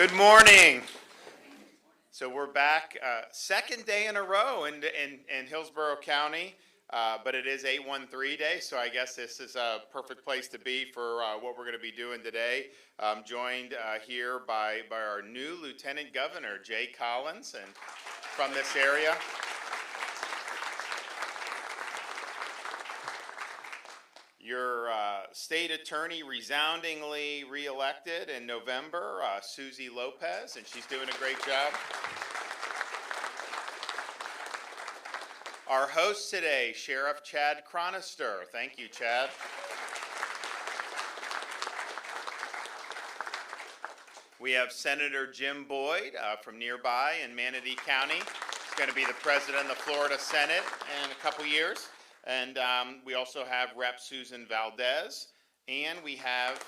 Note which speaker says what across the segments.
Speaker 1: Good morning. So we're back, second day in a row in Hillsborough County, but it is 813 day, so I guess this is a perfect place to be for what we're going to be doing today. I'm joined here by our new Lieutenant Governor, Jay Collins, and from this area. Your state attorney resoundingly reelected in November, Susie Lopez, and she's doing a great job. Our host today, Sheriff Chad Chronister. Thank you, Chad. We have Senator Jim Boyd from nearby in Manatee County. He's going to be the president of the Florida Senate in a couple years. And we also have Rep. Susan Valdez, and we have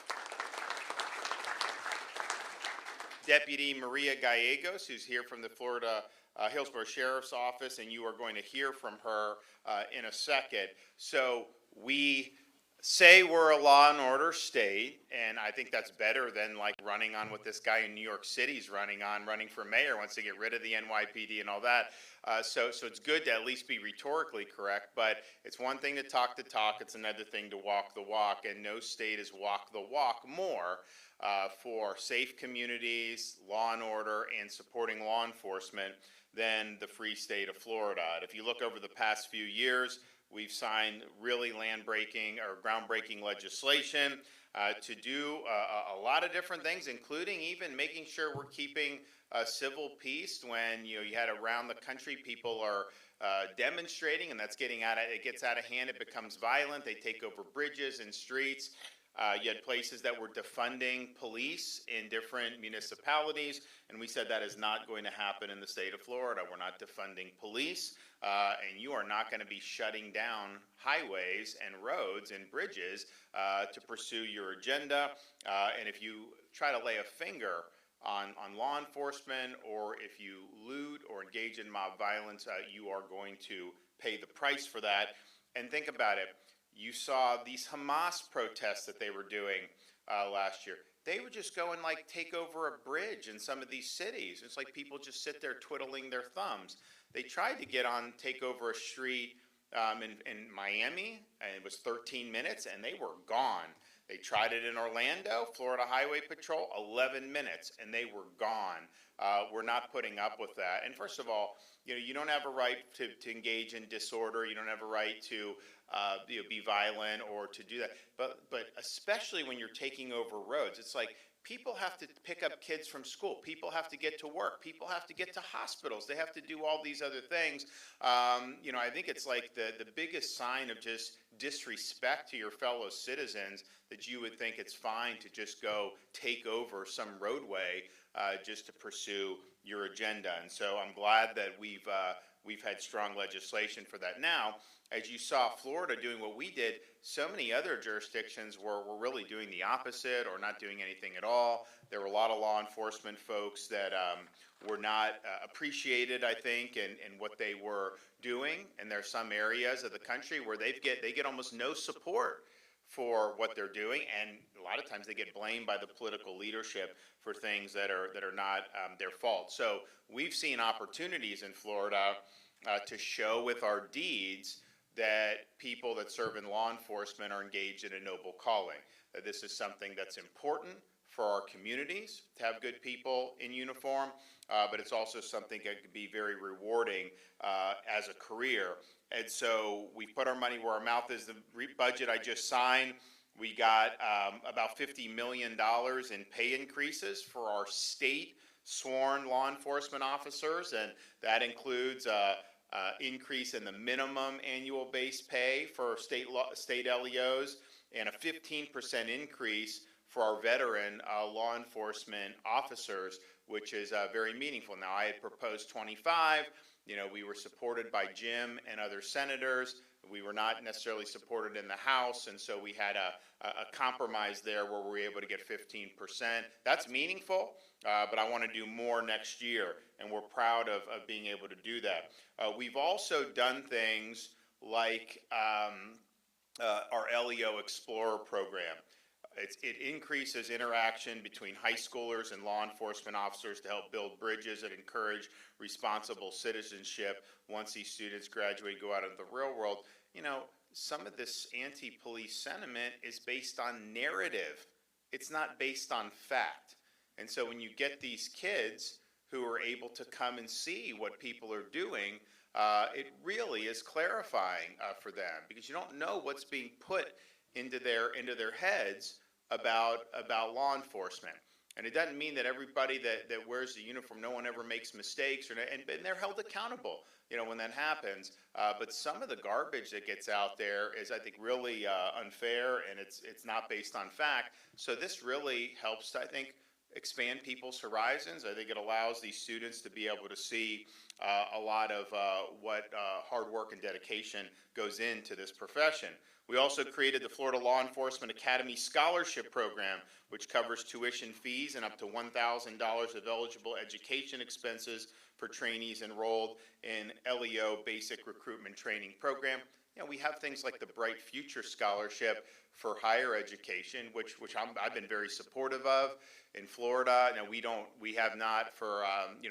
Speaker 1: Deputy Maria Gallegos, who's here from the Florida Hillsborough Sheriff's Office, and you are going to hear from her in a second. So we say we're a law and order state, and I think that's better than like running on what this guy in New York City's running for mayor, wants to get rid of the NYPD and all that. So it's good to at least be rhetorically correct, but it's one thing to talk the talk, it's another thing to walk the walk, and no state has walked the walk more for safe communities, law and order, and supporting law enforcement than the free state of Florida. And if you look over the past few years, we've signed really land-breaking or groundbreaking legislation to do a lot of different things, including even making sure we're keeping civil peace when you had around the country people are demonstrating, and it gets out of hand, it becomes violent, they take over bridges and streets. You had places that were defunding police in different municipalities, and we said that is not going to happen in the state of Florida. We're not defunding police, and you are not going to be shutting down highways and roads and bridges to pursue your agenda. And if you try to lay a finger on law enforcement, or if you loot or engage in mob violence, you are going to pay the price for that. And think about it. You saw these Hamas protests that they were doing last year. They would just go and take over a bridge in some of these cities. It's like people just sit there twiddling their thumbs. They tried to take over a street in Miami, and it was 13 minutes, and they were gone. They tried it in Orlando, Florida Highway Patrol, 11 minutes, and they were gone. We're not putting up with that. And first of all, you don't have a right to engage in disorder. You don't have a right to be violent or to do that. But especially when you're taking over roads, it's like people have to pick up kids from school. People have to get to work. People have to get to hospitals. They have to do all these other things. I think it's like the biggest sign of just disrespect to your fellow citizens that you would think it's fine to just go take over some roadway just to pursue your agenda. And so I'm glad that we've had strong legislation for that. Now, as you saw Florida doing what we did, so many other jurisdictions were really doing the opposite or not doing anything at all. There were a lot of law enforcement folks that were not appreciated, I think, in what they were doing. And there are some areas of the country where they get almost no support for what they're doing, and a lot of times they get blamed by the political leadership for things that are not their fault. So we've seen opportunities in Florida to show with our deeds that people that serve in law enforcement are engaged in a noble calling, that this is something that's important for our communities to have good people in uniform, but it's also something that could be very rewarding as a career. And so we put our money where our mouth is. The budget I just signed, we got about $50 million in pay increases for our state sworn law enforcement officers, and that includes increase in the minimum annual base pay for state LEOs and a 15% increase for our veteran law enforcement officers, which is very meaningful. Now, I had proposed 25. We were supported by Jim and other senators. We were not necessarily supported in the House, and so we had a compromise there where we were able to get 15%. That's meaningful, but I want to do more next year, and we're proud of being able to do that. We've also done things like our LEO Explorer program. It increases interaction between high schoolers and law enforcement officers to help build bridges and encourage responsible citizenship once these students graduate and go out into the real world. You know, some of this anti-police sentiment is based on narrative. It's not based on fact. And so when you get these kids who are able to come and see what people are doing, it really is clarifying for them, because you don't know what's being put into their heads about law enforcement. And it doesn't mean that everybody that wears the uniform, no one ever makes mistakes, and they're held accountable, you know, when that happens. But some of the garbage that gets out there is, I think, really unfair, and it's not based on fact. So this really helps, I think, expand people's horizons. I think it allows these students to be able to see a lot of what hard work and dedication goes into this profession. We also created the Florida Law Enforcement Academy Scholarship Program, which covers tuition fees and up to $1,000 of eligible education expenses for trainees enrolled in LEO Basic Recruitment Training Program. You know, we have things like the Bright Future Scholarship for higher education, which I've been very supportive of in Florida. Now we have not for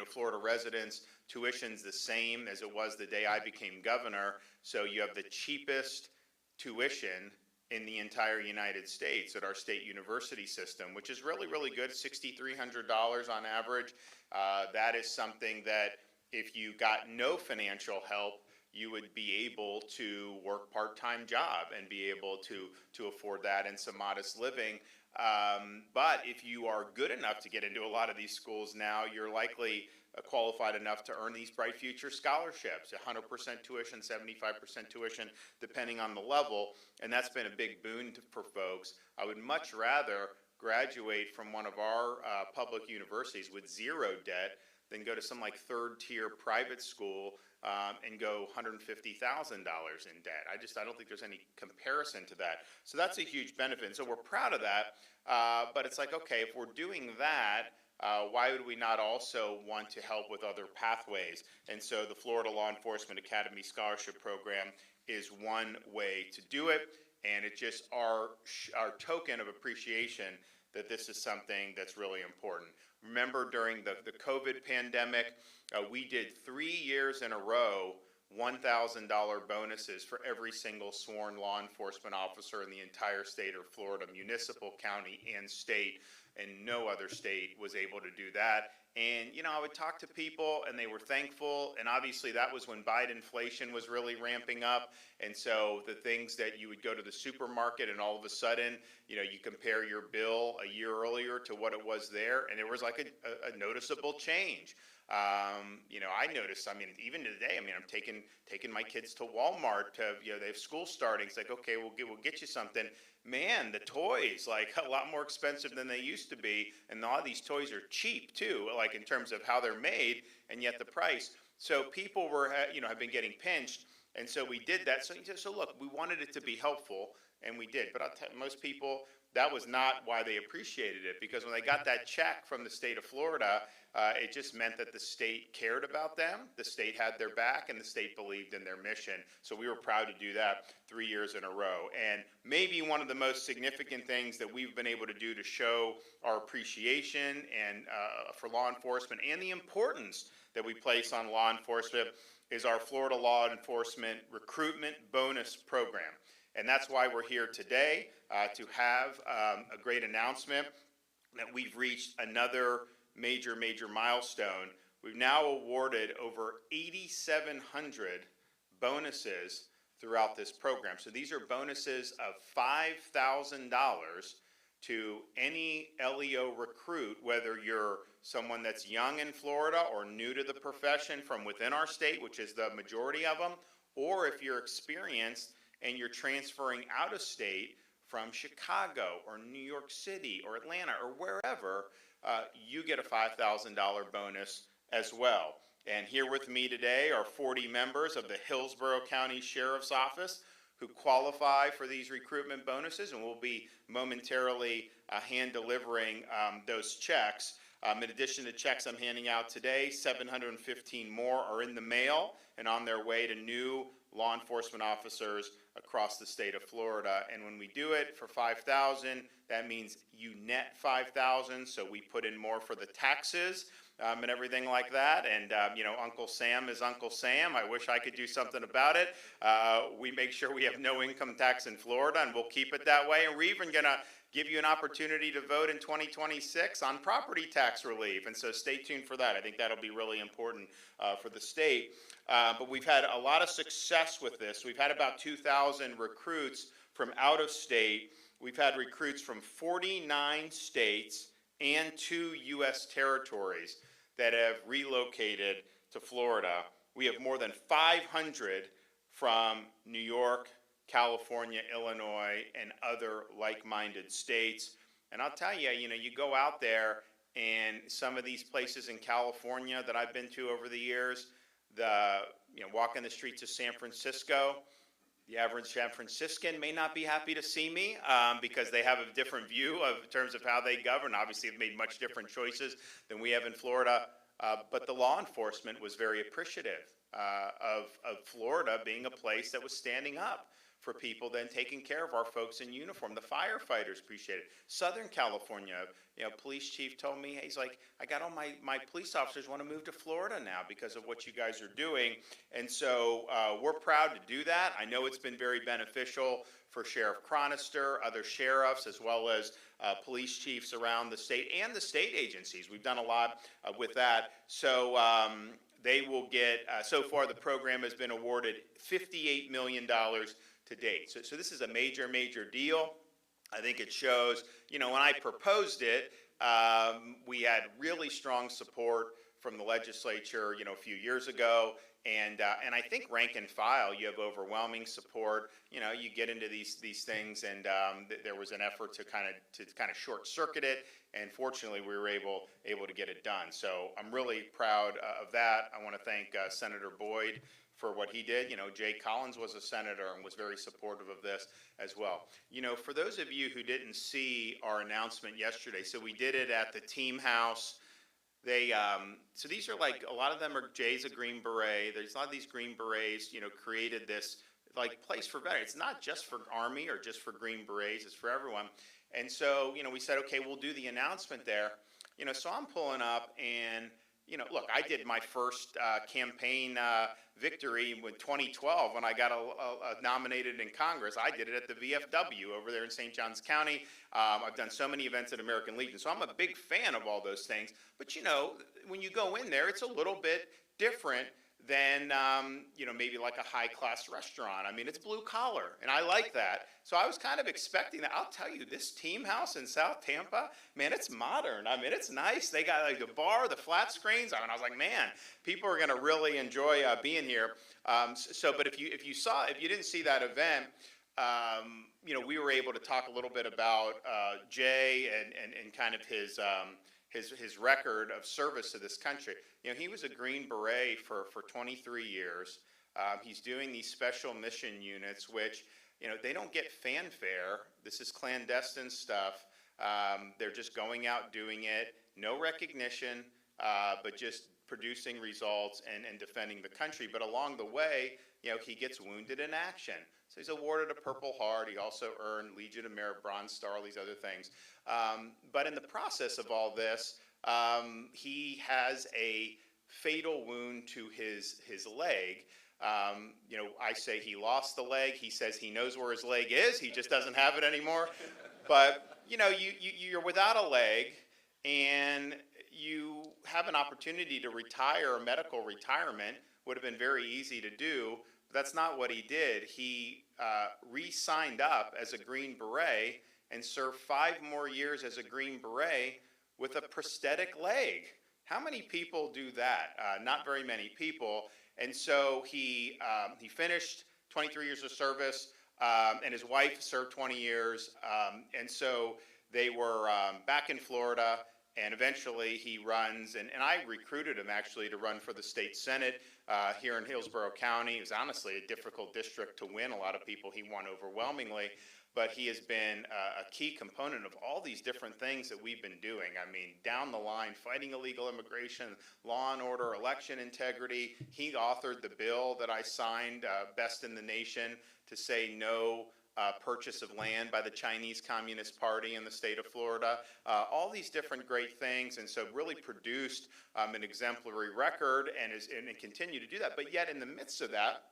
Speaker 1: Florida residents. Tuition's the same as it was the day I became governor. So you have the cheapest tuition in the entire United States at our state university system, which is really, really good, $6,300 on average. That is something that if you got no financial help, you would be able to work part-time job and be able to afford that and some modest living. But if you are good enough to get into a lot of these schools now, you're likely qualified enough to earn these Bright Future scholarships, 100% tuition, 75% tuition, depending on the level. And that's been a big boon for folks. I would much rather graduate from one of our public universities with zero debt than go to some like third-tier private school and go $150,000 in debt. I don't think there's any comparison to that. So that's a huge benefit. And so we're proud of that. But it's like, okay, if we're doing that, why would we not also want to help with other pathways? And so the Florida Law Enforcement Academy Scholarship Program is one way to do it. And it's just our token of appreciation that this is something that's really important. Remember, during the COVID pandemic, we did 3 years in a row $1,000 bonuses for every single sworn law enforcement officer in the entire state of Florida, municipal, county, and state, and no other state was able to do that. And, you know, I would talk to people and they were thankful, and obviously that was when Biden-inflation was really ramping up, and so the things that you would go to the supermarket and all of a sudden, you know, you compare your bill a year earlier to what it was there, and there was like a noticeable change. You know, I noticed, I mean, even today, I mean, I'm taking my kids to Walmart to, you know, they have school starting. It's like, okay, we'll get you something. Man, the toys, like a lot more expensive than they used to be. And a lot of these toys are cheap too, like in terms of how they're made and yet the price. So people were, you know, have been getting pinched. And so we did that. So look, we wanted it to be helpful, and we did. But I'll tell most people, that was not why they appreciated it, because when they got that check from the state of Florida, it just meant that the state cared about them, the state had their back, and the state believed in their mission. So we were proud to do that 3 years in a row. And maybe one of the most significant things that we've been able to do to show our appreciation and for law enforcement and the importance that we place on law enforcement is our Florida Law Enforcement Recruitment Bonus Program. And that's why we're here today, to have a great announcement that we've reached another major milestone. We've now awarded over 8,700 bonuses throughout this program. So these are bonuses of $5,000 to any LEO recruit, whether you're someone that's young in Florida or new to the profession from within our state, which is the majority of them, or if you're experienced and you're transferring out of state from Chicago or New York City or Atlanta or wherever, you get a $5,000 bonus as well. And here with me today are 40 members of the Hillsborough County Sheriff's Office who qualify for these recruitment bonuses, and we'll be momentarily hand delivering those checks. In addition to checks I'm handing out today, 715 more are in the mail and on their way to new law enforcement officers across the state of Florida. And when we do it for 5,000, that means you net 5,000. So we put in more for the taxes and everything like that. And, Uncle Sam is Uncle Sam. I wish I could do something about it. We make sure we have no income tax in Florida, and we'll keep it that way. And we're even going to give you an opportunity to vote in 2026 on property tax relief. And so stay tuned for that. I think that'll be really important for the state. But we've had a lot of success with this. We've had about 2,000 recruits from out of state. We've had recruits from 49 states and 2 U.S. territories that have relocated to Florida. We have more than 500 from New York, California, Illinois, and other like-minded states. And I'll tell you, you go out there, and some of these places in California that I've been to over the years, walking the streets of San Francisco, the average San Franciscan may not be happy to see me because they have a different view in terms of how they govern. Obviously, they've made much different choices than we have in Florida. But the law enforcement was very appreciative of Florida being a place that was standing up for people, then taking care of our folks in uniform. The firefighters appreciate it. Southern California, police chief told me, hey, he's like, I got all my police officers want to move to Florida now because of what you guys are doing. And so we're proud to do that. I know it's been very beneficial for Sheriff Chronister, other sheriffs, as well as police chiefs around the state and the state agencies. We've done a lot with that. So they will get, so far the program has been awarded $58 million to date. So this is a major, major deal. I think it shows, when I proposed it, we had really strong support from the legislature, a few years ago. And I think rank and file, you have overwhelming support. You get into these things, and there was an effort to kind of short circuit it. And fortunately, we were able to get it done. So I'm really proud of that. I want to thank Senator Boyd for what he did. Jay Collins was a senator and was very supportive of this as well. For those of you who didn't see our announcement yesterday, so we did it at the Team House. They, so these are like, a lot of them are Jay's a Green Beret. There's a lot of these Green Berets, created this place for veterans. It's not just for Army or just for Green Berets, it's for everyone. And so, we said, okay, we'll do the announcement there. So I'm pulling up, and look, I did my first campaign victory in 2012 when I got nominated in Congress. I did it at the VFW over there in St. Johns County. I've done so many events at American Legion, so I'm a big fan of all those things. But when you go in there, it's a little bit different than maybe like a high-class restaurant. I mean, it's blue collar, and I like that. So I was kind of expecting that. I'll tell you, this Team House in South Tampa, man, it's modern. I mean, it's nice. They got like the bar, the flat screens. I was like, man, people are going to really enjoy being here. But if you didn't see that event, we were able to talk a little bit about Jay and kind of his record of service to this country. He was a Green Beret for 23 years. He's doing these special mission units, which, they don't get fanfare. This is clandestine stuff. They're just going out doing it, no recognition, but just producing results and defending the country. But along the way, he gets wounded in action. So he's awarded a Purple Heart. He also earned Legion of Merit, Bronze Star, all these other things. But in the process of all this, he has a fatal wound to his leg. I say he lost the leg. He says he knows where his leg is. He just doesn't have it anymore. But, you're without a leg, and you have an opportunity to retire. A medical retirement would have been very easy to do. But that's not what he did. He re-signed up as a Green Beret and served 5 more years as a Green Beret with a prosthetic leg. How many people do that? Not very many people. And so he finished 23 years of service, and his wife served 20 years. And so they were back in Florida, and eventually he runs, and I recruited him actually to run for the state Senate here in Hillsborough County. It was honestly a difficult district to win. A lot of people he won overwhelmingly, but he has been a key component of all these different things that we've been doing. I mean, down the line, fighting illegal immigration, law and order, election integrity. He authored the bill that I signed, best in the nation, to say no purchase of land by the Chinese Communist Party in the state of Florida. All these different great things, and so really produced an exemplary record and continue to do that. But yet in the midst of that,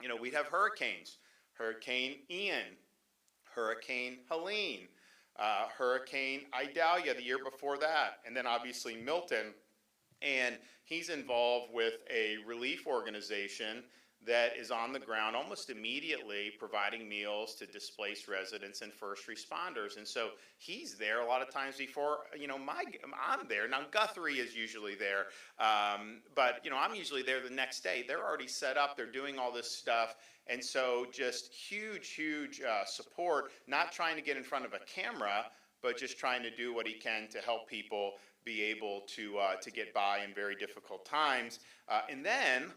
Speaker 1: you know, we'd have hurricanes. Hurricane Ian, Hurricane Helene, Hurricane Idalia the year before that, and then obviously Milton. And he's involved with a relief organization that is on the ground almost immediately providing meals to displaced residents and first responders. And so he's there a lot of times before, you know, I'm there. Now Guthrie is usually there, but, you know, I'm usually there the next day. They're already set up. They're doing all this stuff. And so just huge support, not trying to get in front of a camera, but just trying to do what he can to help people be able to get by in very difficult times. And then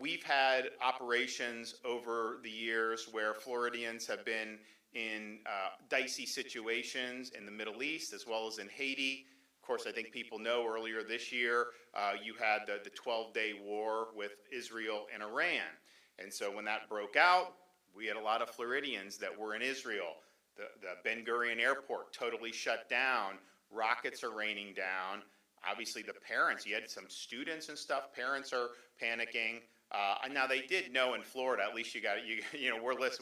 Speaker 1: we've had operations over the years where Floridians have been in dicey situations in the Middle East as well as in Haiti. Of course, I think people know earlier this year you had the 12-day war with Israel and Iran. And so when that broke out, we had a lot of Floridians that were in Israel. The Ben Gurion airport totally shut down. Rockets are raining down. Obviously, the parents, you had some students and stuff, parents are panicking. Now, they did know in Florida, at least you know,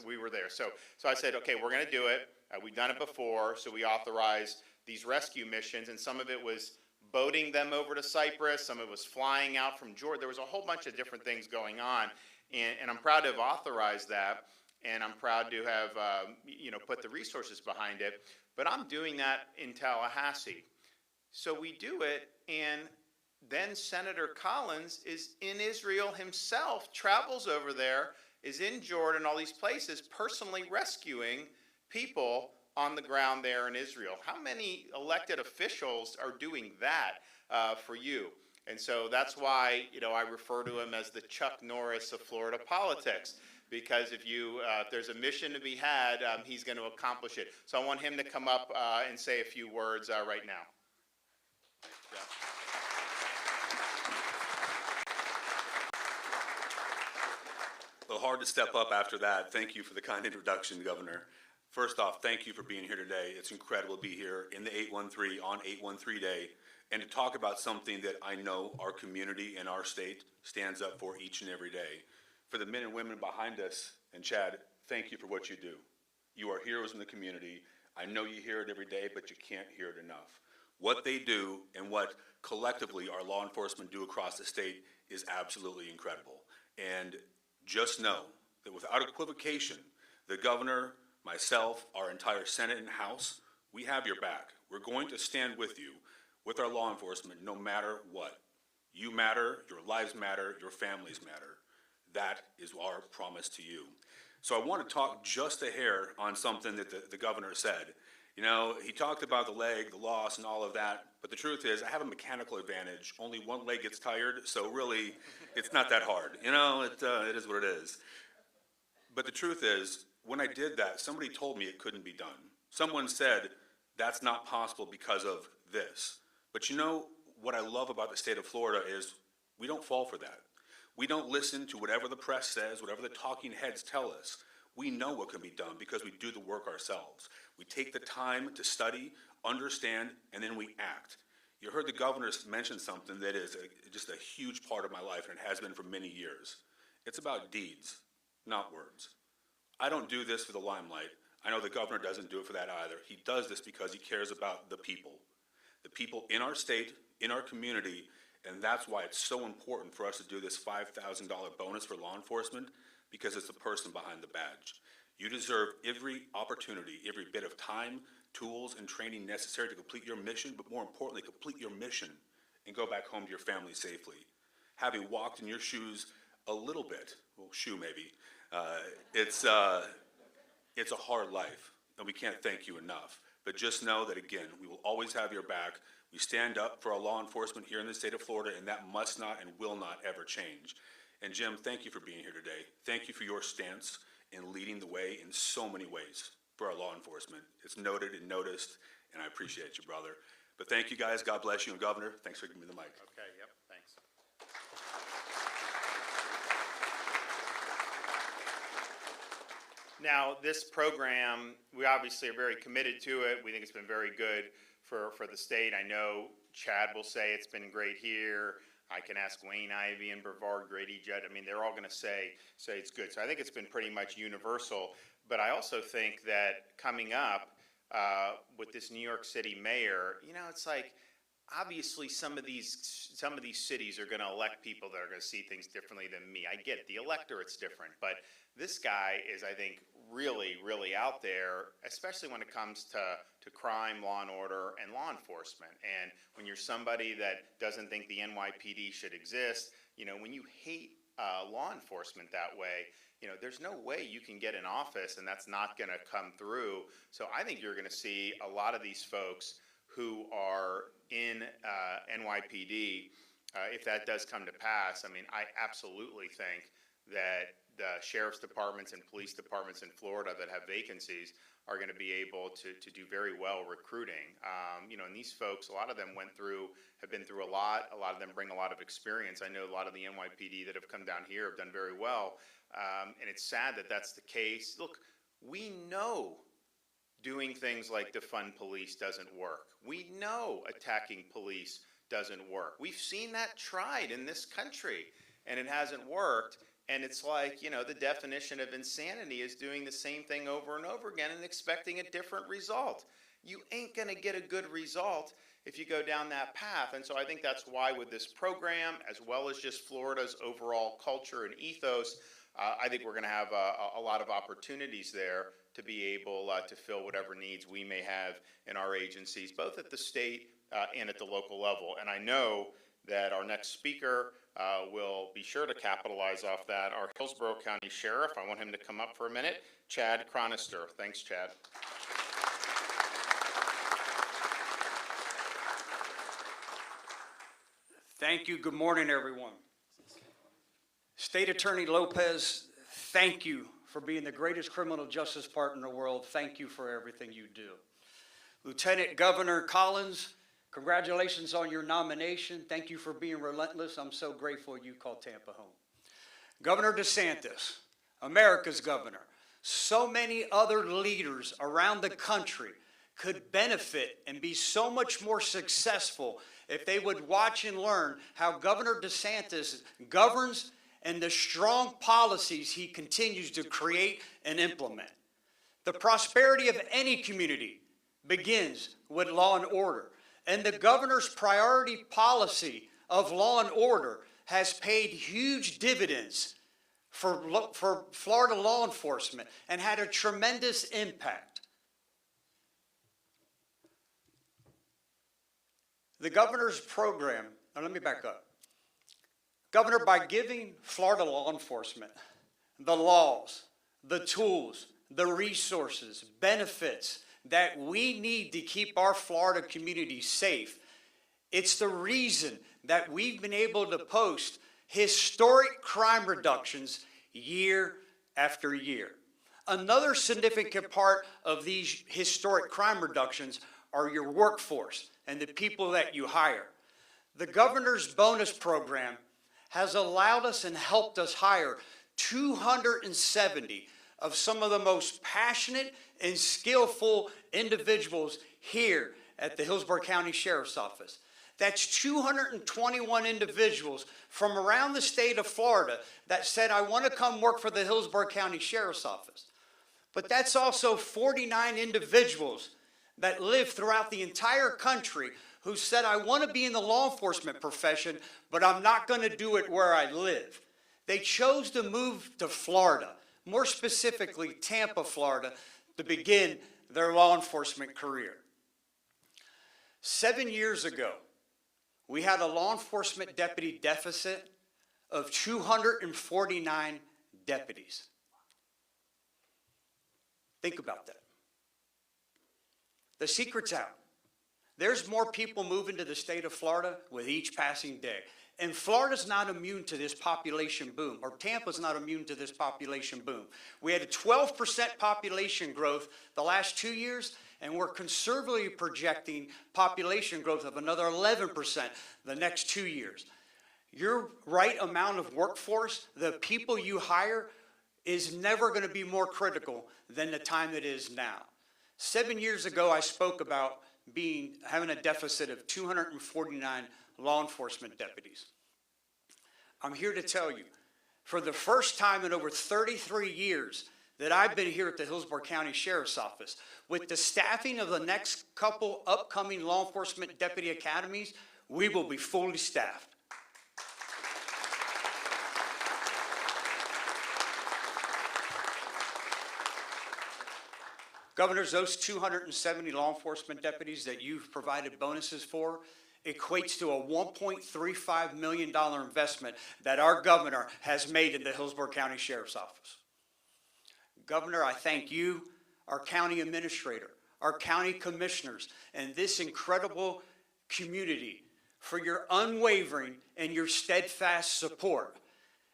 Speaker 1: we were there. So I said, okay, we're going to do it. We've done it before, so we authorized these rescue missions, and some of it was boating them over to Cyprus, some of it was flying out from Jordan. There was a whole bunch of different things going on, and I'm proud to have authorized that, and I'm proud to have you know, put the resources behind it. But I'm doing that in Tallahassee. So we do it, and then Senator Collins is in Israel himself, travels over there, is in Jordan, all these places, personally rescuing people on the ground there in Israel. How many elected officials are doing that for you? And so that's why, you know, I refer to him as the Chuck Norris of Florida politics, because if there's a mission to be had, he's going to accomplish it. So I want him to come up and say a few words right now. Yeah.
Speaker 2: Well, hard to step up after that. Thank you for the kind introduction, Governor. First off, thank you for being here today. It's incredible to be here in the 813 on 813 Day and to talk about something that I know our community and our state stands up for each and every day. For the men and women behind us, and Chad, thank you for what you do. You are heroes in the community. I know you hear it every day, but you can't hear it enough. What they do and what collectively our law enforcement do across the state is absolutely incredible. And just know that without equivocation, the governor, myself, our entire Senate and House, we have your back. We're going to stand with you, with our law enforcement, no matter what. You matter, your lives matter, your families matter. That is our promise to you. So I want to talk just a hair on something that the governor said. You know, he talked about the leg, the loss, and all of that, but the truth is I have a mechanical advantage. Only one leg gets tired, so really it's not that hard. You know, it is what it is. But the truth is, when I did that, somebody told me it couldn't be done. Someone said, that's not possible because of this. But you know, what I love about the state of Florida is we don't fall for that. We don't listen to whatever the press says, whatever the talking heads tell us. We know what can be done because we do the work ourselves. We take the time to study, understand, and then we act. You heard the governor mention something that is just a huge part of my life, and it has been for many years. It's about deeds, not words. I don't do this for the limelight. I know the governor doesn't do it for that either. He does this because he cares about the people in our state, in our community, and that's why it's so important for us to do this $5,000 bonus for law enforcement, because it's the person behind the badge. You deserve every opportunity, every bit of time, tools, and training necessary to complete your mission, but more importantly, complete your mission and go back home to your family safely. Having walked in your shoes a little bit, well, shoe maybe, it's a hard life, and we can't thank you enough. But just know that, again, we will always have your back. We stand up for our law enforcement here in the state of Florida, and that must not and will not ever change. And Jim, thank you for being here today. Thank you for your stance in leading the way in so many ways for our law enforcement. It's noted and noticed, and I appreciate you, brother. But thank you, guys. God bless you. And Governor, thanks for giving me the mic.
Speaker 1: Okay, yep, thanks. Now, this program, we obviously are very committed to it. We think it's been very good for the state. I know Chad will say it's been great here. I can ask Wayne Ivey and Brevard Grady Judd. I mean, they're all going to say it's good. So I think it's been pretty much universal. But I also think that coming up with this New York City mayor, you know, it's like obviously some of these cities are going to elect people that are going to see things differently than me. I get it. The electorate's different, but this guy is, I think, really, really out there, especially when it comes to crime, law and order, and law enforcement. And when you're somebody that doesn't think the NYPD should exist, you know, when you hate law enforcement that way, you know, there's no way you can get in office and that's not going to come through. So I think you're going to see a lot of these folks who are in NYPD, if that does come to pass. I mean, I absolutely think that the sheriff's departments and police departments in Florida that have vacancies are going to be able to do very well recruiting. You know, and these folks, a lot of them have been through a lot. A lot of them bring a lot of experience. I know a lot of the NYPD that have come down here have done very well. And it's sad that that's the case. Look, we know doing things like defund police doesn't work. We know attacking police doesn't work. We've seen that tried in this country, and it hasn't worked. And it's like, you know, the definition of insanity is doing the same thing over and over again and expecting a different result. You ain't going to get a good result if you go down that path. And so I think that's why with this program, as well as just Florida's overall culture and ethos, I think we're going to have a lot of opportunities there to be able to fill whatever needs we may have in our agencies, both at the state and at the local level. And I know that our next speaker will be sure to capitalize off that. Our Hillsborough County Sheriff, I want him to come up for a minute, Chad Chronister. Thanks, Chad.
Speaker 3: Thank you. Good morning, everyone. State Attorney Lopez, thank you for being the greatest criminal justice partner in the world. Thank you for everything you do. Lieutenant Governor Collins, congratulations on your nomination. Thank you for being relentless. I'm so grateful you called Tampa home. Governor DeSantis, America's governor. So many other leaders around the country could benefit and be so much more successful if they would watch and learn how Governor DeSantis governs and the strong policies he continues to create and implement. The prosperity of any community begins with law and order. And the governor's priority policy of law and order has paid huge dividends for Florida law enforcement and had a tremendous impact. The governor's program, now let me back up. Governor, by giving Florida law enforcement the laws, the tools, the resources, benefits that we need to keep our Florida community safe, it's the reason that we've been able to post historic crime reductions year after year. Another significant part of these historic crime reductions are your workforce and the people that you hire. The governor's bonus program has allowed us and helped us hire 270 of some of the most passionate and skillful individuals here at the Hillsborough County Sheriff's Office. That's 221 individuals from around the state of Florida that said, I want to come work for the Hillsborough County Sheriff's Office. But that's also 49 individuals that live throughout the entire country who said, I want to be in the law enforcement profession, but I'm not going to do it where I live. They chose to move to Florida, more specifically Tampa, Florida, to begin their law enforcement career. 7 years ago, we had a law enforcement deputy deficit of 249 deputies. Think about that. The secret's out. There's more people moving to the state of Florida with each passing day. And Florida's not immune to this population boom, or Tampa's not immune to this population boom. We had a 12% population growth the last 2 years, and we're conservatively projecting population growth of another 11% the next 2 years. Your right amount of workforce, the people you hire, is never going to be more critical than the time it is now. 7 years ago, I spoke about having a deficit of 249 law enforcement deputies. I'm here to tell you, for the first time in over 33 years that I've been here at the Hillsborough County Sheriff's Office, with the staffing of the next couple upcoming law enforcement deputy academies, we will be fully staffed. Governors, those 270 law enforcement deputies that you've provided bonuses for equates to a $1.35 million investment that our governor has made in the Hillsborough County Sheriff's Office. Governor, I thank you, our county administrator, our county commissioners, and this incredible community for your unwavering and your steadfast support.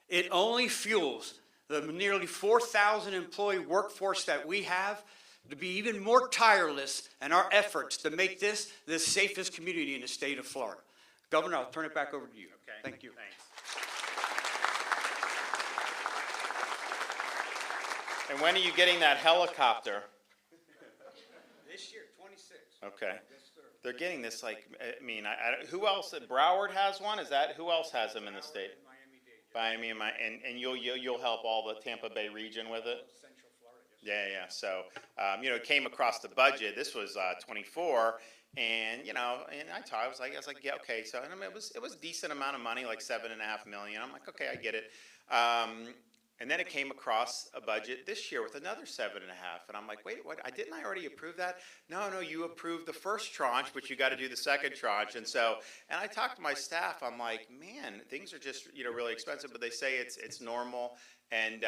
Speaker 3: It only fuels the nearly 4,000 employee workforce that we have to be even more tireless in our efforts to make this the safest community in the state of Florida. Governor, I'll turn it back over to you.
Speaker 1: Okay.
Speaker 3: Thank you.
Speaker 1: Thanks. And when are you getting that helicopter?
Speaker 3: This year, 26.
Speaker 1: Okay.
Speaker 3: Yes, sir.
Speaker 1: They're getting this, like, I mean, who else? Broward has one? Is that, who else has them in the state?
Speaker 3: Miami-Dade.
Speaker 1: Miami, and you'll help all the Tampa Bay region with it?
Speaker 3: Central Florida, yes.
Speaker 1: Yeah. So, it came across the budget. This was 24, and I was like, yeah, okay. So, and I mean, it was a decent amount of money, like $7.5 million. I'm like, okay, I get it. And then it came across a budget this year with another 7.5, and I'm like, wait, what? Didn't I already approve that? No, you approved the first tranche, but you got to do the second tranche. And I talked to my staff. I'm like, man, things are just really expensive. But they say it's normal, and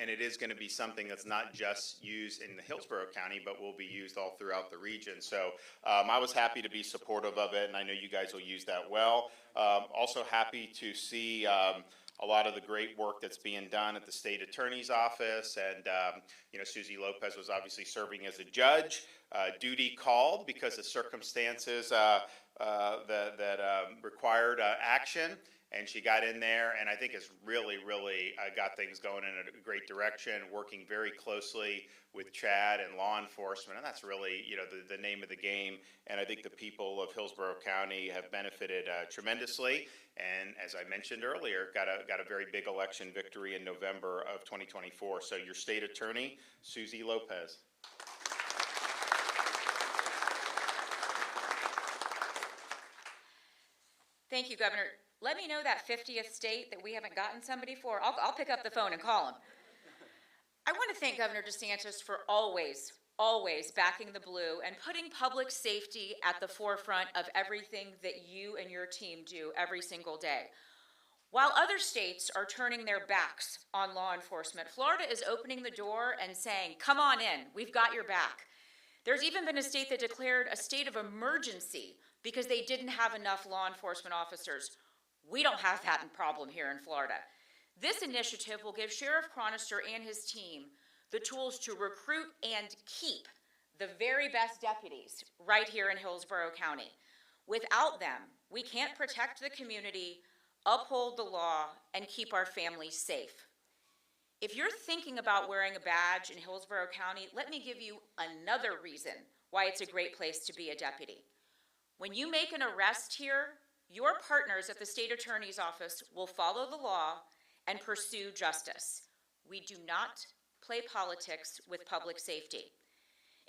Speaker 1: it is going to be something that's not just used in the Hillsborough County, but will be used all throughout the region. So I was happy to be supportive of it, and I know you guys will use that well. Also happy to see a lot of the great work that's being done at the state attorney's office, and Susie Lopez was obviously serving as a judge. Duty called because of circumstances that required action, and she got in there, and I think has really got things going in a great direction, working very closely with Chad and law enforcement, and that's really the name of the game. And I think the people of Hillsborough County have benefited tremendously. And as I mentioned earlier, got a very big election victory in November of 2024. So your state attorney, Susie Lopez.
Speaker 4: Thank you, Governor. Let me know that 50th state that we haven't gotten somebody for. I'll pick up the phone and call him. I want to thank Governor DeSantis for always backing the blue and putting public safety at the forefront of everything that you and your team do every single day. While other states are turning their backs on law enforcement, Florida is opening the door and saying, come on in, we've got your back. There's even been a state that declared a state of emergency because they didn't have enough law enforcement officers. We don't have that problem here in Florida. This initiative will give Sheriff Chronister and his team the tools to recruit and keep the very best deputies right here in Hillsborough County. Without them, we can't protect the community, uphold the law, and keep our families safe. If you're thinking about wearing a badge in Hillsborough County, let me give you another reason why it's a great place to be a deputy. When you make an arrest here, your partners at the state attorney's office will follow the law and pursue justice. We do not play politics with public safety.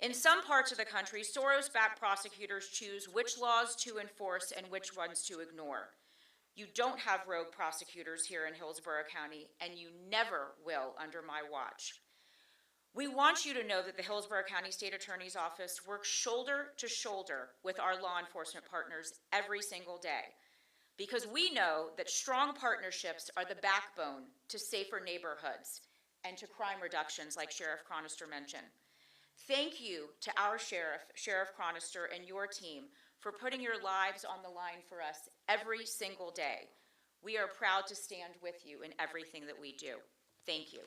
Speaker 4: In some parts of the country, Soros-backed prosecutors choose which laws to enforce and which ones to ignore. You don't have rogue prosecutors here in Hillsborough County, and you never will under my watch. We want you to know that the Hillsborough County State Attorney's Office works shoulder to shoulder with our law enforcement partners every single day, because we know that strong partnerships are the backbone to safer neighborhoods and to crime reductions, like Sheriff Chronister mentioned. Thank you to our Sheriff Chronister, and your team for putting your lives on the line for us every single day. We are proud to stand with you in everything that we do. Thank you.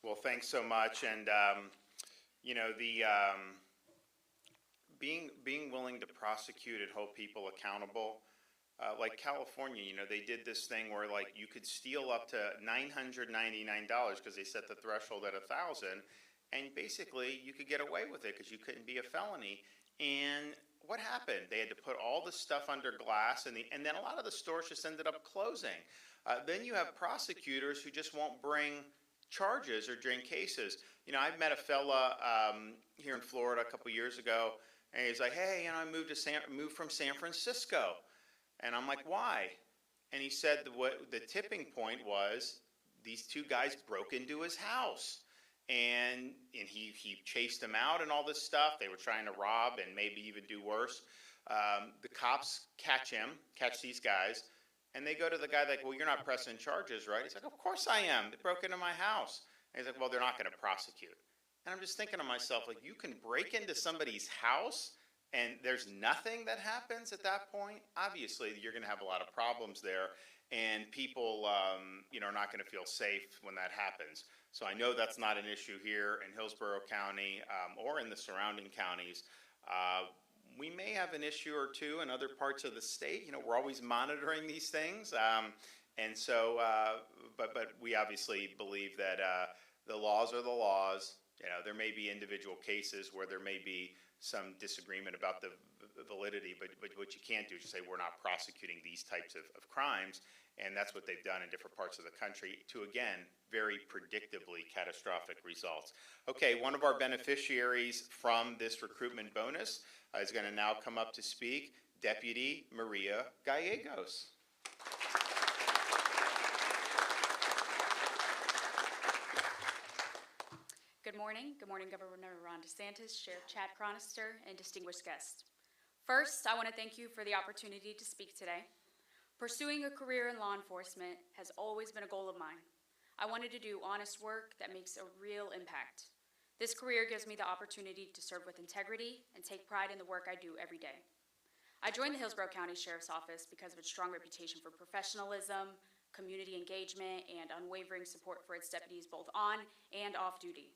Speaker 1: Well, thanks so much, and you know, the being willing to prosecute and hold people accountable, like California, you know, they did this thing where like you could steal up to $999 because they set the threshold at 1,000, and basically you could get away with it because you couldn't be a felony. And what happened? They had to put all the stuff under glass, and then a lot of the stores just ended up closing. Then you have prosecutors who just won't bring charges or bring cases. You know, I met a fella here in Florida a couple years ago, and he's like, "Hey, you know, I moved from San Francisco," and I'm like, "Why?" And he said what the tipping point was, these two guys broke into his house, and he chased them out and all this stuff. They were trying to rob and maybe even do worse. The cops catch these guys. And they go to the guy like, "Well, you're not pressing charges, right?" He's like, "Of course I am. They broke into my house." And he's like, "Well, they're not going to prosecute." And I'm just thinking to myself, like, you can break into somebody's house and there's nothing that happens at that point? Obviously, you're going to have a lot of problems there, and people, you know, are not going to feel safe when that happens. So I know that's not an issue here in Hillsborough County or in the surrounding counties. We may have an issue or two in other parts of the state. You know, we're always monitoring these things. And so, but we obviously believe that the laws are the laws. You know, there may be individual cases where there may be some disagreement about the validity, but what you can't do is just say we're not prosecuting these types of crimes. And that's what they've done in different parts of the country to, again, very predictably catastrophic results. Okay, one of our beneficiaries from this recruitment bonus is going to now come up to speak, Deputy Maria Gallegos.
Speaker 5: Good morning. Good morning, Governor Ron DeSantis, Sheriff Chad Chronister, and distinguished guests. First, I want to thank you for the opportunity to speak today. Pursuing a career in law enforcement has always been a goal of mine. I wanted to do honest work that makes a real impact. This career gives me the opportunity to serve with integrity and take pride in the work I do every day. I joined the Hillsborough County Sheriff's Office because of its strong reputation for professionalism, community engagement, and unwavering support for its deputies both on and off duty.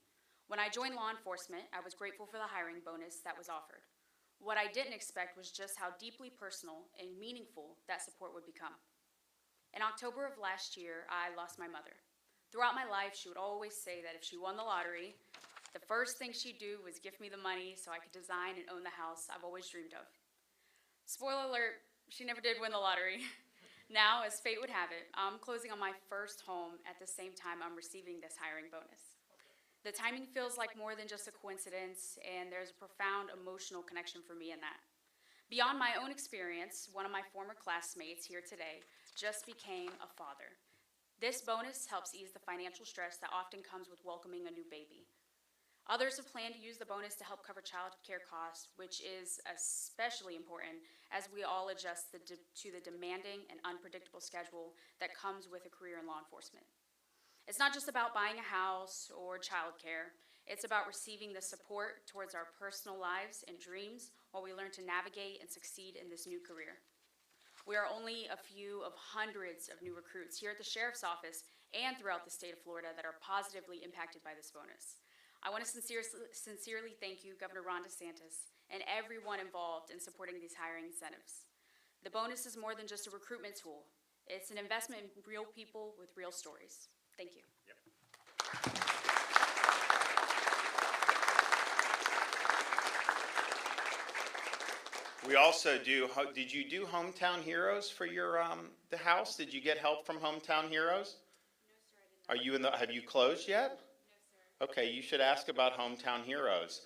Speaker 5: When I joined law enforcement, I was grateful for the hiring bonus that was offered. What I didn't expect was just how deeply personal and meaningful that support would become. In October of last year, I lost my mother. Throughout my life, she would always say that if she won the lottery, the first thing she'd do was gift me the money so I could design and own the house I've always dreamed of. Spoiler alert, she never did win the lottery. Now, as fate would have it, I'm closing on my first home at the same time I'm receiving this hiring bonus. The timing feels like more than just a coincidence, and there's a profound emotional connection for me in that. Beyond my own experience, one of my former classmates here today just became a father. This bonus helps ease the financial stress that often comes with welcoming a new baby. Others have planned to use the bonus to help cover child care costs, which is especially important as we all adjust to the demanding and unpredictable schedule that comes with a career in law enforcement. It's not just about buying a house or childcare. It's about receiving the support towards our personal lives and dreams while we learn to navigate and succeed in this new career. We are only a few of hundreds of new recruits here at the Sheriff's Office and throughout the state of Florida that are positively impacted by this bonus. I want to sincerely thank you, Governor Ron DeSantis, and everyone involved in supporting these hiring incentives. The bonus is more than just a recruitment tool. It's an investment in real people with real stories. Thank you.
Speaker 1: Yep. We also did you do Hometown Heroes for your, the house? Did you get help from Hometown Heroes? No, sir, I did not. Have you closed yet? No, sir. Okay, you should ask about Hometown Heroes.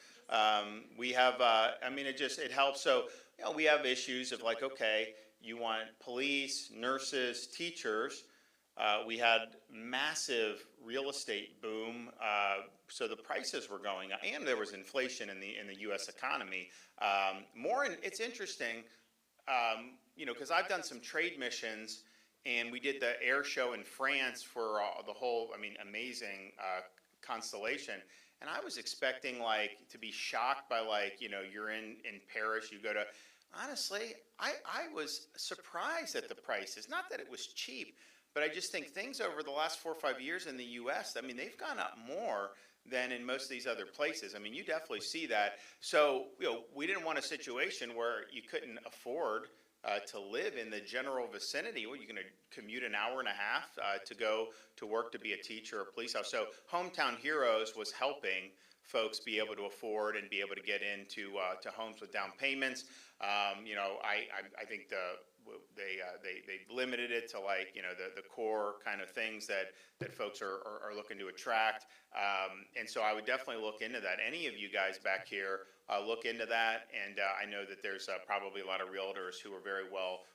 Speaker 1: We have, I mean, it helps. So, you know, we have issues of like, okay, you want police, nurses, teachers. We had massive real estate boom, so the prices were going up, and there was inflation in the U.S. economy. It's interesting, you know, because I've done some trade missions, and we did the air show in France for the whole, I mean, amazing constellation. And I was expecting like to be shocked by like, you know, you're in Paris, you go to, honestly, I was surprised at the prices. Not that it was cheap, but I just think things over the last 4 or 5 years in the US, I mean, they've gone up more than in most of these other places. I mean, you definitely see that. So, you know, we didn't want a situation where you couldn't afford to live in the general vicinity. Well, you're going to commute an hour and a half to go to work to be a teacher or a police officer. So Hometown Heroes was helping folks be able to afford and be able to get into to homes with down payments. You know, I think they limited it to like, you know, the core kind of things that folks are looking to attract. And so I would definitely look into that. Any of you guys back here, look into that. And I know that there's probably a lot of realtors who are very well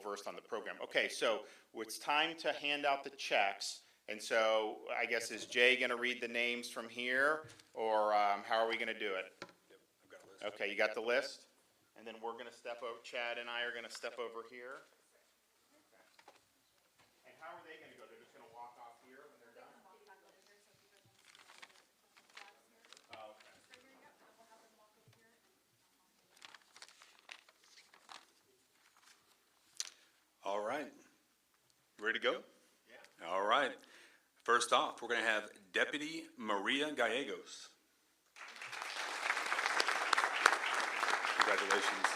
Speaker 1: versed on the program. Okay, so it's time to hand out the checks. And so I guess, is Jay going to read the names from here, or how are we going to do it?
Speaker 2: I've got a list.
Speaker 1: Okay, you got the list? And then we're going to step over, Chad and I are going to step over here. And how are they going to go? They're just going to walk off here when they're done? Oh, okay.
Speaker 2: All right. Ready to go?
Speaker 1: Yeah.
Speaker 2: All right. First off, we're going to have Deputy Maria Gallegos. Congratulations.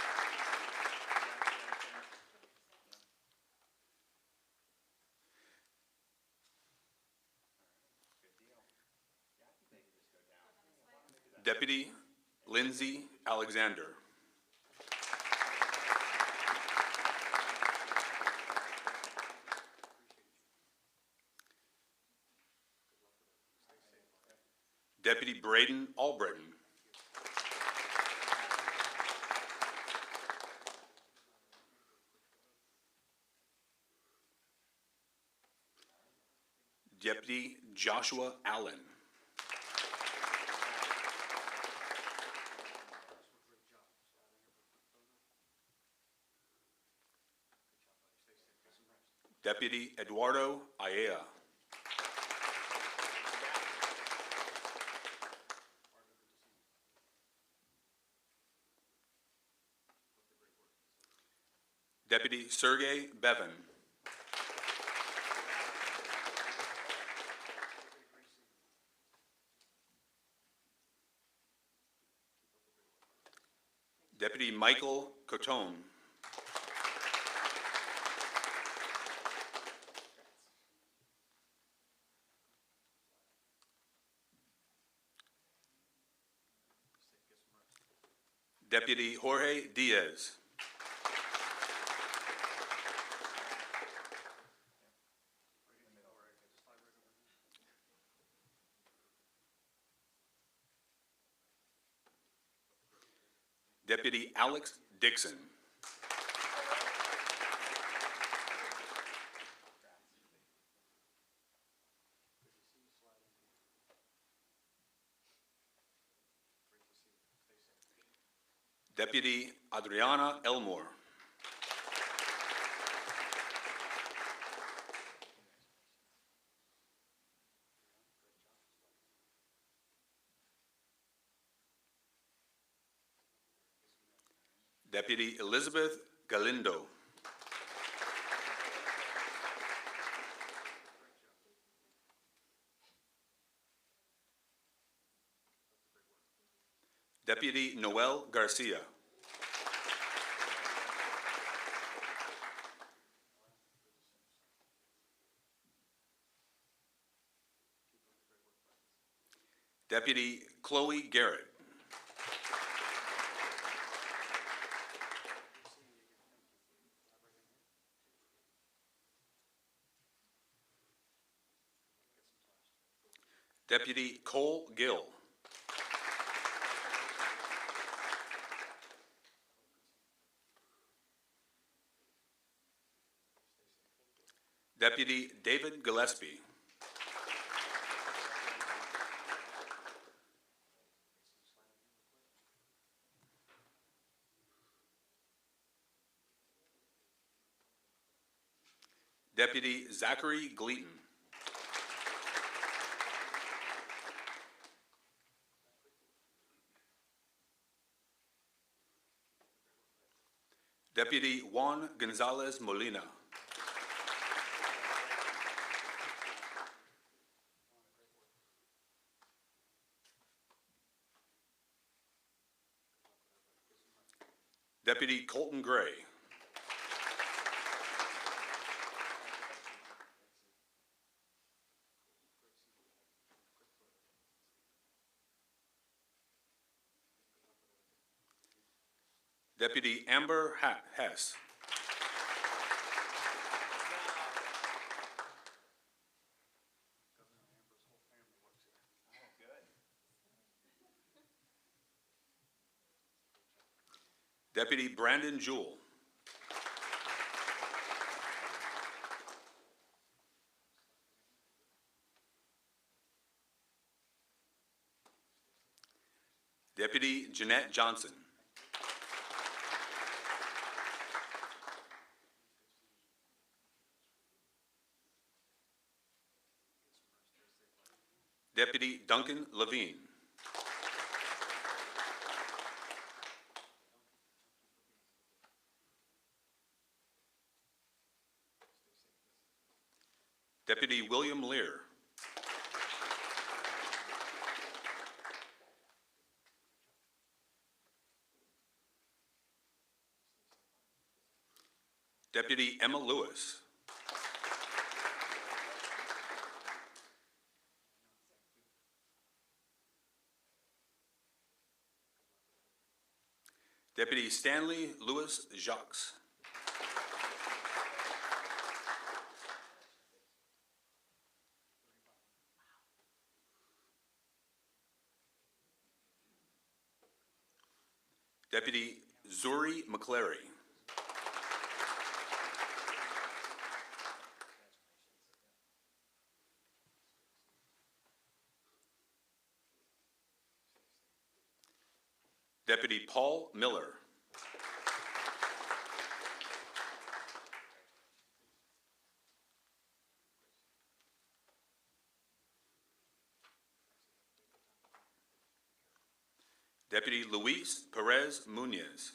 Speaker 2: Deputy Lindsay Alexander. Deputy Braden Albritton. Deputy Joshua Allen. Deputy Eduardo Ayala. Deputy Sergey Bevan. Deputy Michael Cotone. Deputy Jorge Diaz. Deputy Alex Dixon. Deputy Adriana Elmore. Deputy Elizabeth Galindo. Deputy Noel Garcia. Deputy Chloe Garrett. Deputy Cole Gill. Deputy David Gillespie. Deputy Zachary Gleaton. Deputy Juan Gonzalez Molina. Deputy Colton Gray. Deputy Amber Hess. Deputy Brandon Jewell. Deputy Jeanette Johnson. Deputy Duncan Levine. Deputy William Lear. Deputy Emma Lewis. Deputy Stanley Louis Jacques. Deputy Zuri McClary. Deputy Paul Miller. Deputy Luis Perez Munoz.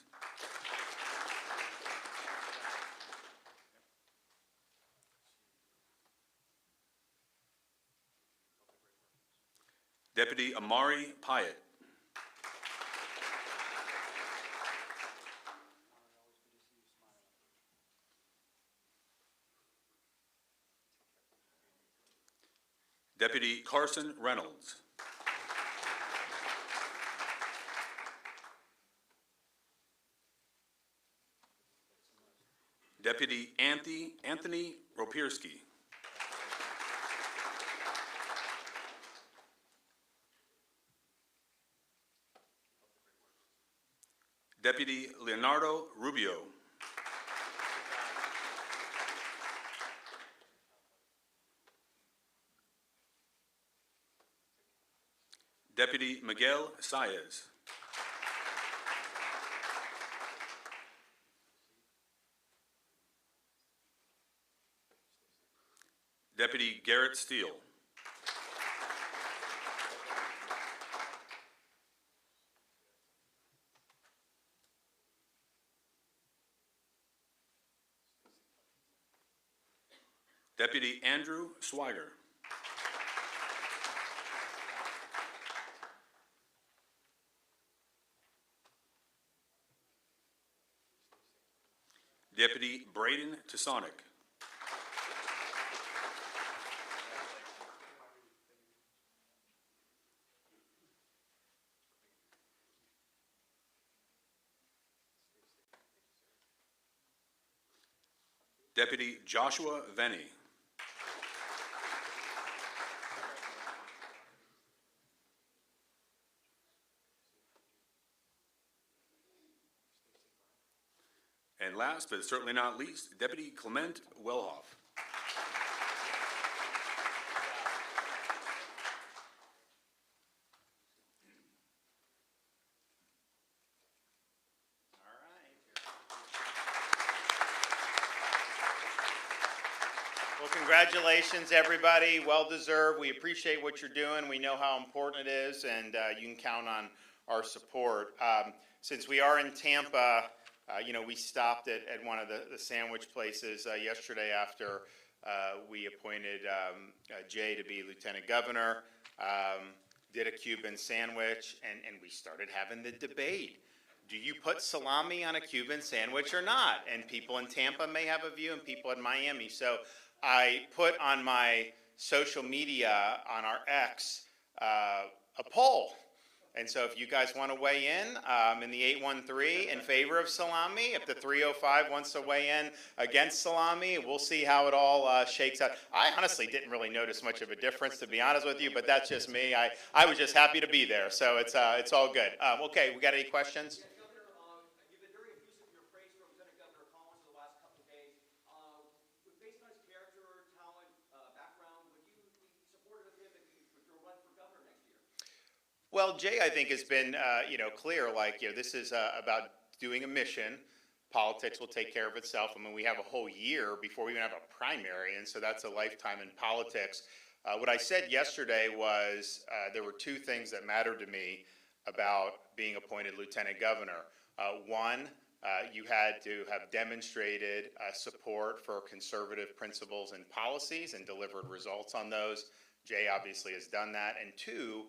Speaker 2: Deputy Amari Pyatt. Deputy Carson Reynolds. Deputy Anthony Ropierski. Deputy Leonardo Rubio. Deputy Miguel Saez. Deputy Garrett Steele. Deputy Andrew Swiger. Deputy Braden Tasonic. Deputy Joshua Venny. And last, but certainly not least, Deputy Clement Wellhoff.
Speaker 1: Well, congratulations, everybody. Well deserved. We appreciate what you're doing. We know how important it is, and you can count on our support. Since we are in Tampa, We stopped at one of the sandwich places yesterday after we appointed Jay to be lieutenant governor, did a Cuban sandwich, and we started having the debate. Do you put salami on a Cuban sandwich or not? And people in Tampa may have a view, and people in Miami. So I put on my social media, on our X, a poll. And so if you guys want to weigh in the 813 in favor of salami, if the 305 wants to weigh in against salami, we'll see how it all shakes out. I honestly didn't really notice much of a difference, to be honest with you, but that's just me. I was just happy to be there, so it's all good. Okay, we got any questions?
Speaker 6: Yes, Governor, you've been very effusive in your praise for Lieutenant Governor Collins the last couple of days. Based on his character, talent, background, would you be supportive of him if you're run for governor next year?
Speaker 1: Well, Jay, I think, has been, clear, this is about doing a mission. Politics will take care of itself. I mean, we have a whole year before we even have a primary, and so that's a lifetime in politics. What I said yesterday was there were two things that mattered to me about being appointed lieutenant governor. One, you had to have demonstrated support for conservative principles and policies and delivered results on those. Jay obviously has done that. And two,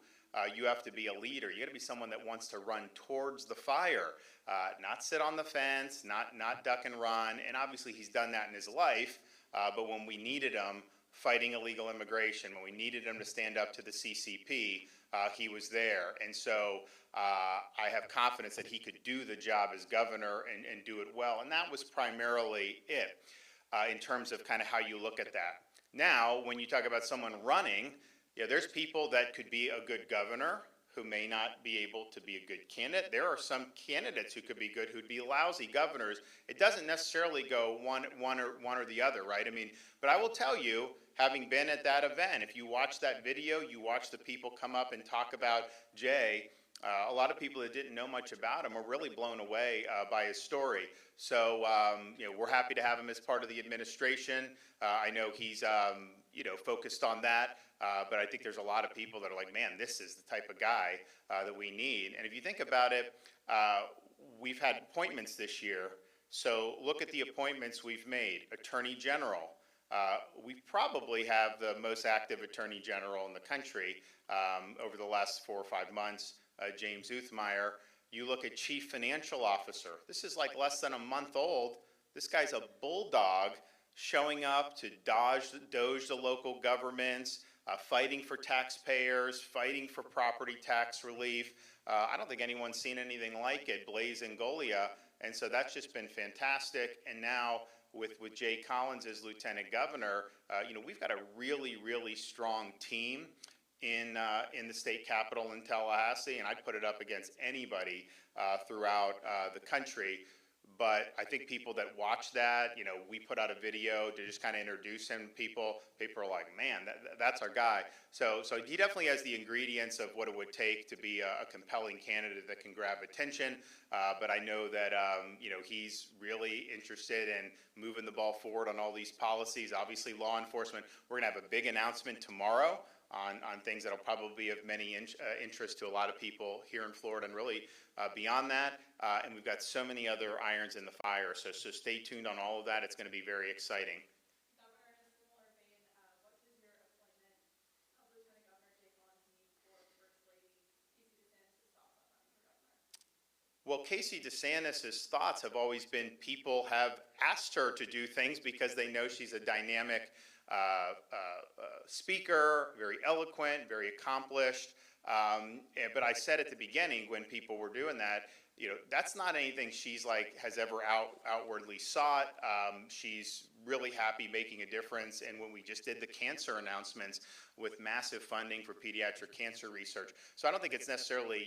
Speaker 1: you have to be a leader. You got to be someone that wants to run towards the fire, not sit on the fence, not duck and run. And obviously he's done that in his life. But when we needed him fighting illegal immigration, when we needed him to stand up to the CCP, he was there. And so I have confidence that he could do the job as governor and do it well. And that was primarily it in terms of kind of how you look at that. Now, when you talk about someone running, there's people that could be a good governor who may not be able to be a good candidate. There are some candidates who could be good who'd be lousy governors. It doesn't necessarily go one or the other, right? I mean, but I will tell you, having been at that event, if you watch that video, you watch the people come up and talk about Jay, a lot of people that didn't know much about him were really blown away by his story. So, we're happy to have him as part of the administration. I know he's, focused on that. But I think there's a lot of people that are like, man, this is the type of guy that we need. And if you think about it, we've had appointments this year. So look at the appointments we've made. Attorney General. We probably have the most active Attorney General in the country over the last 4 or 5 months, James Uthmeyer. You look at Chief Financial Officer. This is like less than a month old. This guy's a bulldog showing up to doge the local governments, fighting for taxpayers, fighting for property tax relief. I don't think anyone's seen anything like it, Blaise Ngolia, and so that's just been fantastic. And now with Jay Collins as lieutenant governor, we've got a really, really strong team in the state capitol in Tallahassee, and I'd put it up against anybody throughout the country. But I think people that watch that, we put out a video to just kind of introduce him to people. People are like, man, that's our guy. So he definitely has the ingredients of what it would take to be a compelling candidate that can grab attention. But I know that, he's really interested in moving the ball forward on all these policies. Obviously, law enforcement, we're going to have a big announcement tomorrow on things that will probably be of many interest to a lot of people here in Florida and really beyond that. And we've got so many other irons in the fire. So stay tuned on all of that. It's going to be very exciting.
Speaker 7: Governor, in a similar vein, what does your appointment of Lieutenant Governor Jay Collins mean for First Lady Casey DeSantis' thoughts on running for governor?
Speaker 1: Well, Casey DeSantis' thoughts have always been people have asked her to do things because they know she's a dynamic speaker, very eloquent, very accomplished. But I said at the beginning when people were doing that, that's not anything she's has ever outwardly sought. She's really happy making a difference. And when we just did the cancer announcements with massive funding for pediatric cancer research, so I don't think it's necessarily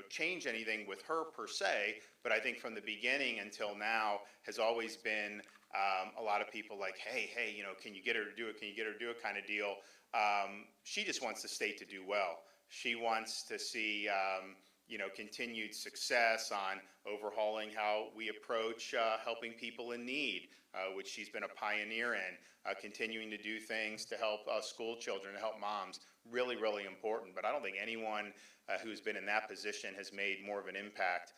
Speaker 1: change anything with her per se. But I think from the beginning until now has always been a lot of people like, hey, can you get her to do it? Can you get her to do it kind of deal? She just wants the state to do well. She wants to see, continued success on overhauling how we approach helping people in need, which she's been a pioneer in, continuing to do things to help school children, to help moms. Really, really important. But I don't think anyone who's been in that position has made more of an impact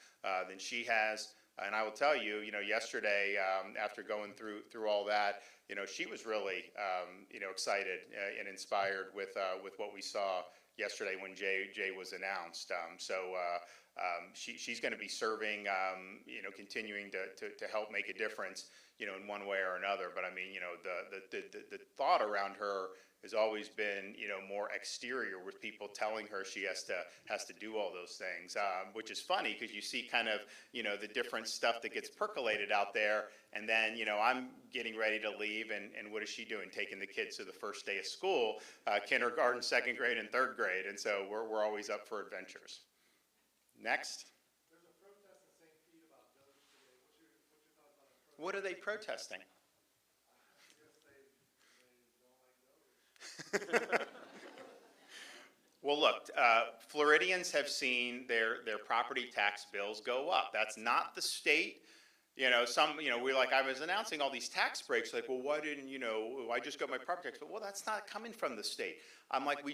Speaker 1: than she has. And I will tell you, yesterday, after going through all that, she was really, excited and inspired with what we saw yesterday when Jay was announced. She's going to be serving, continuing to help make a difference, in one way or another. But I mean, the thought around her has always been, more exterior, with people telling her she has to do all those things, which is funny because you see kind of, the different stuff that gets percolated out there. And then, I'm getting ready to leave, and what is she doing? Taking the kids to the first day of school, kindergarten, second grade, and third grade. And so we're always up for adventures. Next.
Speaker 8: There's a protest in St. Pete about DOGE today. What's your thoughts on this protest?
Speaker 1: What are they protesting?
Speaker 8: I guess they don't like DOGE.
Speaker 1: Well, look, Floridians have seen their property tax bills go up. That's not the state. I was announcing all these tax breaks, like, well, why didn't, I just got my property tax, but well, that's not coming from the state. I'm like, we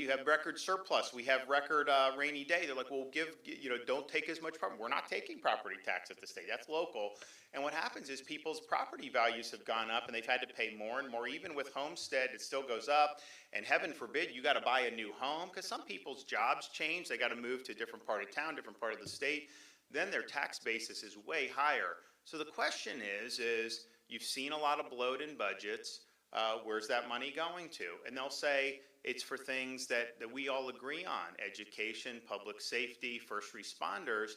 Speaker 1: have record surplus, we have record rainy day. They're like, well, don't take as much property. We're not taking property tax at the state, that's local. And what happens is people's property values have gone up and they've had to pay more and more. Even with homestead, it still goes up. And heaven forbid, you got to buy a new home, because some people's jobs change. They got to move to a different part of town, different part of the state. Then their tax basis is way higher. So the question is you've seen a lot of bloat in budgets. Where's that money going to? And they'll say it's for things that we all agree on: education, public safety, first responders.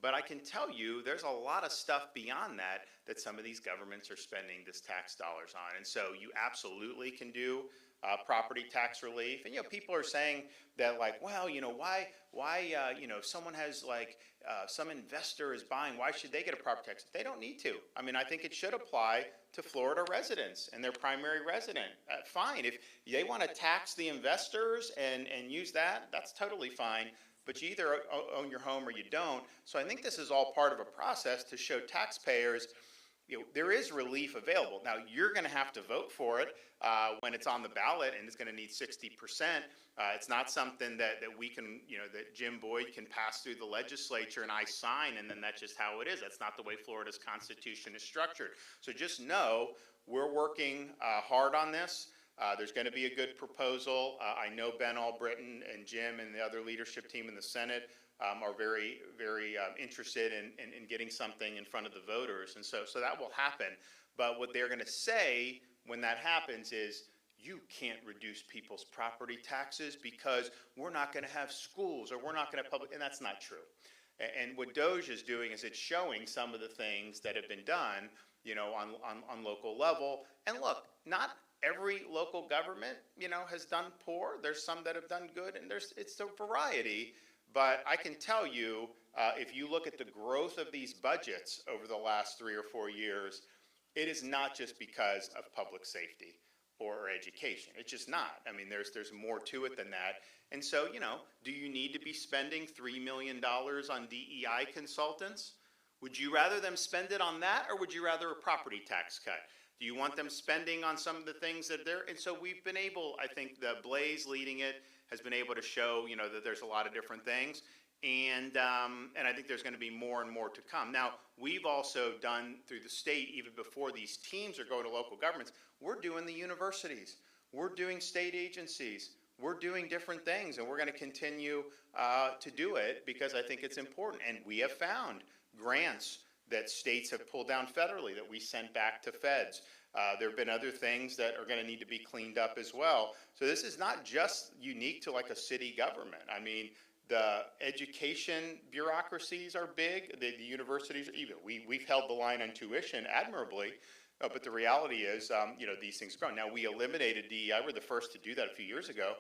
Speaker 1: But I can tell you there's a lot of stuff beyond that some of these governments are spending this tax dollars on. And so you absolutely can do property tax relief. And, people are saying that, like, well, why, if someone has, like, some investor is buying, why should they get a property tax? They don't need to. I mean, I think it should apply to Florida residents and their primary resident. Fine. If they want to tax the investors and use that, that's totally fine. But you either own your home or you don't. So I think this is all part of a process to show taxpayers, there is relief available. Now, you're going to have to vote for it when it's on the ballot, and it's going to need 60%. It's not something that we can, that Jim Boyd can pass through the legislature and I sign, and then that's just how it is. That's not the way Florida's Constitution is structured. So just know we're working hard on this. There's going to be a good proposal. I know Ben Albritton and Jim and the other leadership team in the Senate are very, very interested in getting something in front of the voters. And so that will happen. But what they're going to say when that happens is, you can't reduce people's property taxes because we're not going to have schools, or we're not going to have public, and that's not true. And what DOGE is doing is it's showing some of the things that have been done, on local level. And look, not every local government, has done poor. There's some that have done good, and it's a variety. But I can tell you, if you look at the growth of these budgets over the last 3 or 4 years, it is not just because of public safety or education. It's just not. I mean, there's more to it than that. And so, do you need to be spending $3 million on DEI consultants? Would you rather them spend it on that, or would you rather a property tax cut? Do you want them spending on some of the things that they're, and so we've been able, I think the Blaze leading it has been able to show, that there's a lot of different things. And I think there's going to be more and more to come. Now, we've also done through the state, even before these teams are going to local governments, we're doing the universities, we're doing state agencies, we're doing different things, and we're going to continue to do it because I think it's important. And we have found grants that states have pulled down federally that we sent back to feds. There have been other things that are going to need to be cleaned up as well. So this is not just unique to like a city government. I mean, the education bureaucracies are big. The universities are even. We've held the line on tuition admirably, but the reality is, these things grow. Now, we eliminated DEI. We're the first to do that a few years ago.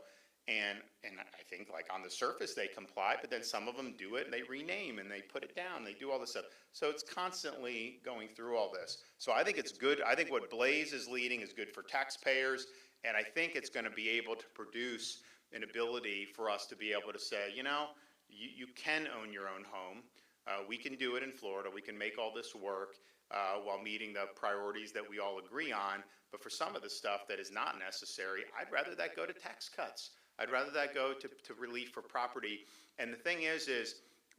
Speaker 1: And I think, like, on the surface they comply, but then some of them do it and they rename and they put it down. They do all this stuff. So it's constantly going through all this. So I think it's good. I think what Blaze is leading is good for taxpayers. And I think it's going to be able to produce an ability for us to be able to say, you can own your own home. We can do it in Florida. We can make all this work while meeting the priorities that we all agree on. But for some of the stuff that is not necessary, I'd rather that go to tax cuts. I'd rather that go to relief for property. And the thing is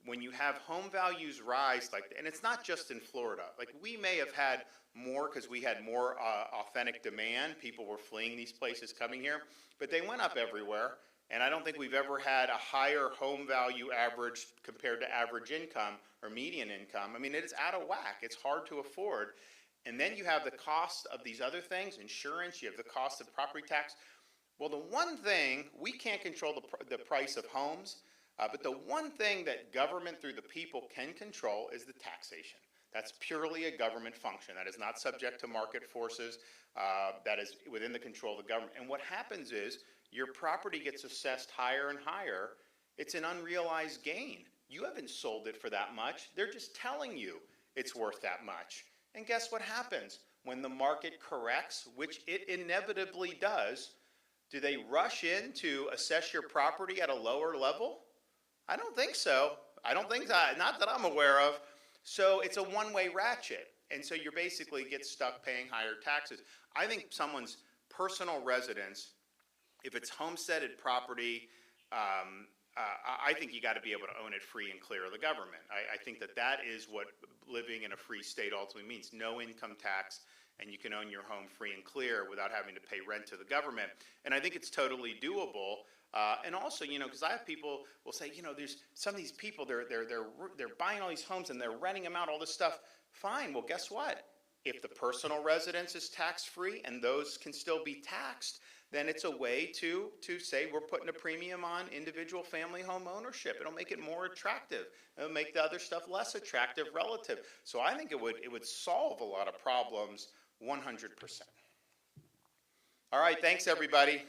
Speaker 1: when you have home values rise like, and it's not just in Florida, like we may have had more because we had more authentic demand. People were fleeing these places coming here, but they went up everywhere. And I don't think we've ever had a higher home value average compared to average income or median income. I mean, it is out of whack. It's hard to afford. And then you have the cost of these other things, insurance, you have the cost of property tax. Well, the one thing, we can't control the price of homes, but the one thing that government through the people can control is the taxation. That's purely a government function. That is not subject to market forces. That is within the control of the government. And what happens is your property gets assessed higher and higher. It's an unrealized gain. You haven't sold it for that much. They're just telling you it's worth that much. And guess what happens? When the market corrects, which it inevitably does, do they rush in to assess your property at a lower level? I don't think so. I don't think that, not that I'm aware of. So it's a one-way ratchet. And so you basically get stuck paying higher taxes. I think someone's personal residence, if it's homesteaded property, I think you got to be able to own it free and clear of the government. I think that is what living in a free state ultimately means. No income tax, and you can own your home free and clear without having to pay rent to the government. And I think it's totally doable. And also, because I have people will say, there's some of these people, they're buying all these homes and they're renting them out, all this stuff. Fine. Well, guess what? If the personal residence is tax-free and those can still be taxed, then it's a way to say we're putting a premium on individual family home ownership. It'll make it more attractive. It'll make the other stuff less attractive relative. So I think it would solve a lot of problems 100%. All right, thanks everybody.